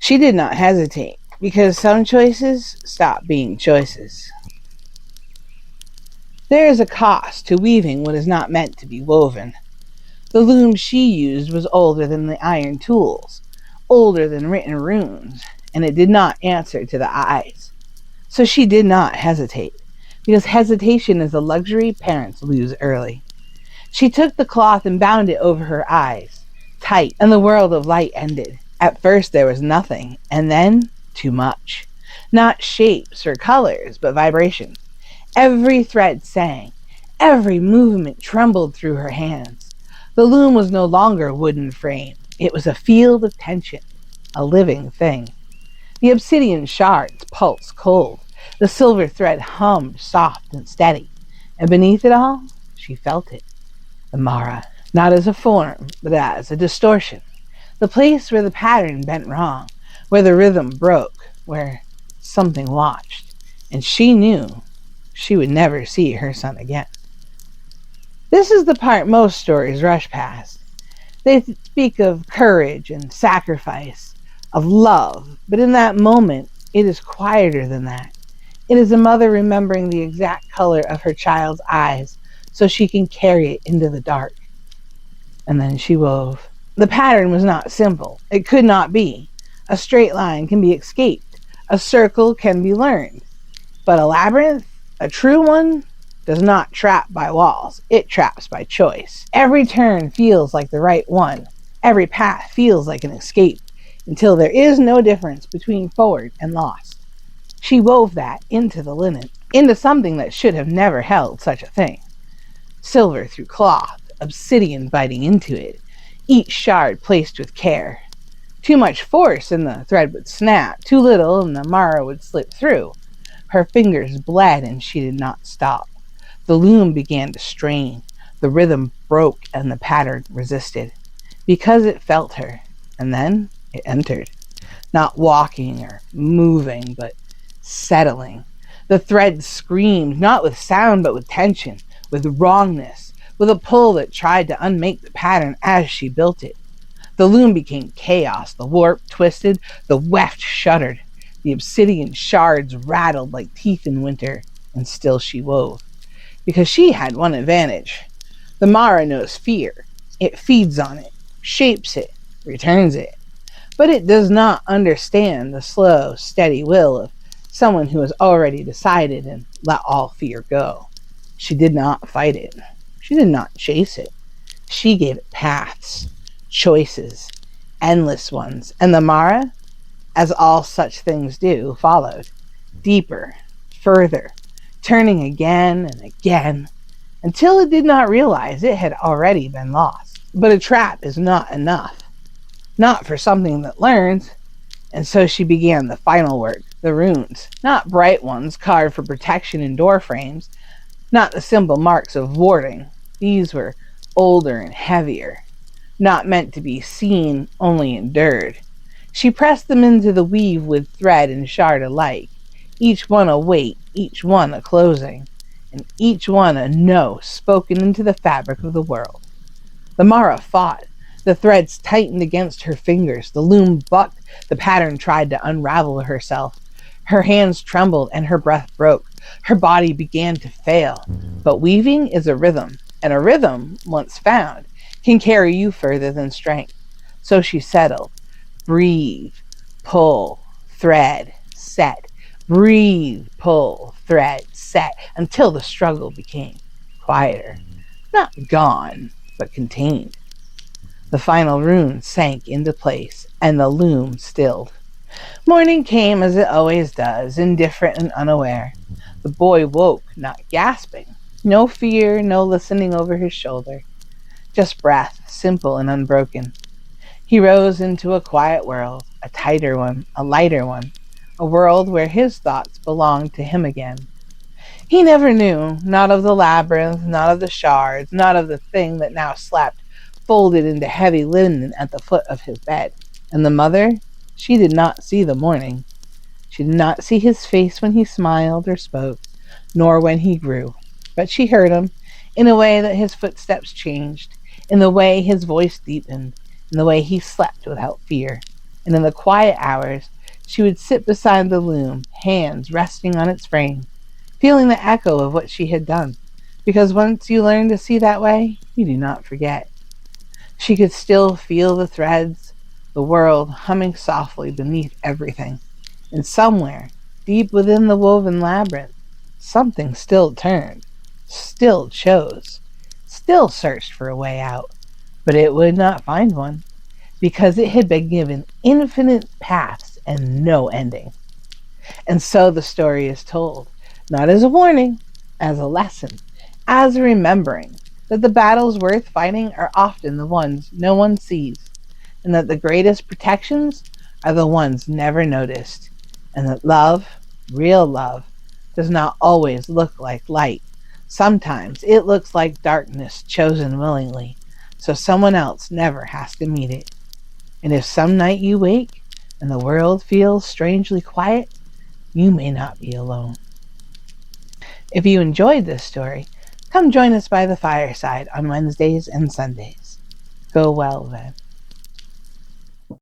She did not hesitate, because some choices stop being choices. There is a cost to weaving what is not meant to be woven. The loom she used was older than the iron tools, older than written runes, and it did not answer to the eyes. So she did not hesitate, because hesitation is a luxury parents lose early. She took the cloth and bound it over her eyes, tight, and the world of light ended. At first there was nothing, and then too much. Not shapes or colors, but vibrations. Every thread sang. Every movement trembled through her hands. The loom was no longer a wooden frame. It was a field of tension, a living thing. The obsidian shards pulsed cold. The silver thread hummed soft and steady. And beneath it all, she felt it. The Mara, not as a form, but as a distortion. The place where the pattern bent wrong, where the rhythm broke, where something watched. And she knew she would never see her son again. This is the part most stories rush past. They speak of courage and sacrifice, of love, but in that moment, it is quieter than that. It is a mother remembering the exact color of her child's eyes so she can carry it into the dark. And then she wove. The pattern was not simple. It could not be. A straight line can be escaped. A circle can be learned. But a labyrinth, a true one, does not trap by walls. It traps by choice. Every turn feels like the right one. Every path feels like an escape, until there is no difference between forward and lost. She wove that into the linen, into something that should have never held such a thing. Silver through cloth, obsidian biting into it, each shard placed with care. Too much force and the thread would snap, too little and the Mara would slip through. Her fingers bled and she did not stop. The loom began to strain. The rhythm broke and the pattern resisted. Because it felt her. And then it entered. Not walking or moving, but settling. The thread screamed, not with sound but with tension, with wrongness, with a pull that tried to unmake the pattern as she built it. The loom became chaos. The warp twisted, the weft shuddered. The obsidian shards rattled like teeth in winter, and still she wove. Because she had one advantage. The Mara knows fear. It feeds on it, shapes it, returns it. But it does not understand the slow, steady will of someone who has already decided and let all fear go. She did not fight it. She did not chase it. She gave it paths, choices, endless ones. And the Mara, as all such things do, followed. Deeper, further, turning again and again, until it did not realize it had already been lost. But a trap is not enough. Not for something that learns. And so she began the final work, the runes. Not bright ones carved for protection in door frames. Not the simple marks of warding. These were older and heavier. Not meant to be seen, only endured. She pressed them into the weave with thread and shard alike. Each one a weight, each one a closing, and each one a no spoken into the fabric of the world. The Mara fought. The threads tightened against her fingers. The loom bucked. The pattern tried to unravel herself. Her hands trembled and her breath broke. Her body began to fail. But weaving is a rhythm, and a rhythm, once found, can carry you further than strength. So she settled. Breathe, pull, thread, set. Breathe, pull, thread, set, until the struggle became quieter. Not gone, but contained. The final rune sank into place, and the loom stilled. Morning came as it always does, indifferent and unaware. The boy woke, not gasping. No fear, no listening over his shoulder. Just breath, simple and unbroken. He rose into a quiet world, a tighter one, a lighter one, a world where his thoughts belonged to him again. He never knew, not of the labyrinth, not of the shards, not of the thing that now slept, folded into heavy linen at the foot of his bed. And the mother, she did not see the morning. She did not see his face when he smiled or spoke, nor when he grew. But she heard him, in a way that his footsteps changed, in the way his voice deepened, in the way he slept without fear. and in the quiet hours she would sit beside the loom, hands resting on its frame, feeling the echo of what she had done. Because once you learn to see that way, you do not forget. She could still feel the threads, the world humming softly beneath everything. And somewhere, deep within the woven labyrinth, something still turned, still chose, still searched for a way out. But it would not find one, because it had been given infinite paths and no ending. And so the story is told, not as a warning, as a lesson, as a remembering that the battles worth fighting are often the ones no one sees, and that the greatest protections are the ones never noticed, and that love, real love, does not always look like light. Sometimes it looks like darkness chosen willingly, so someone else never has to meet it. And if some night you wake and the world feels strangely quiet, you may not be alone. If you enjoyed this story, come join us by the fireside on Wednesdays and Sundays. Go well, then.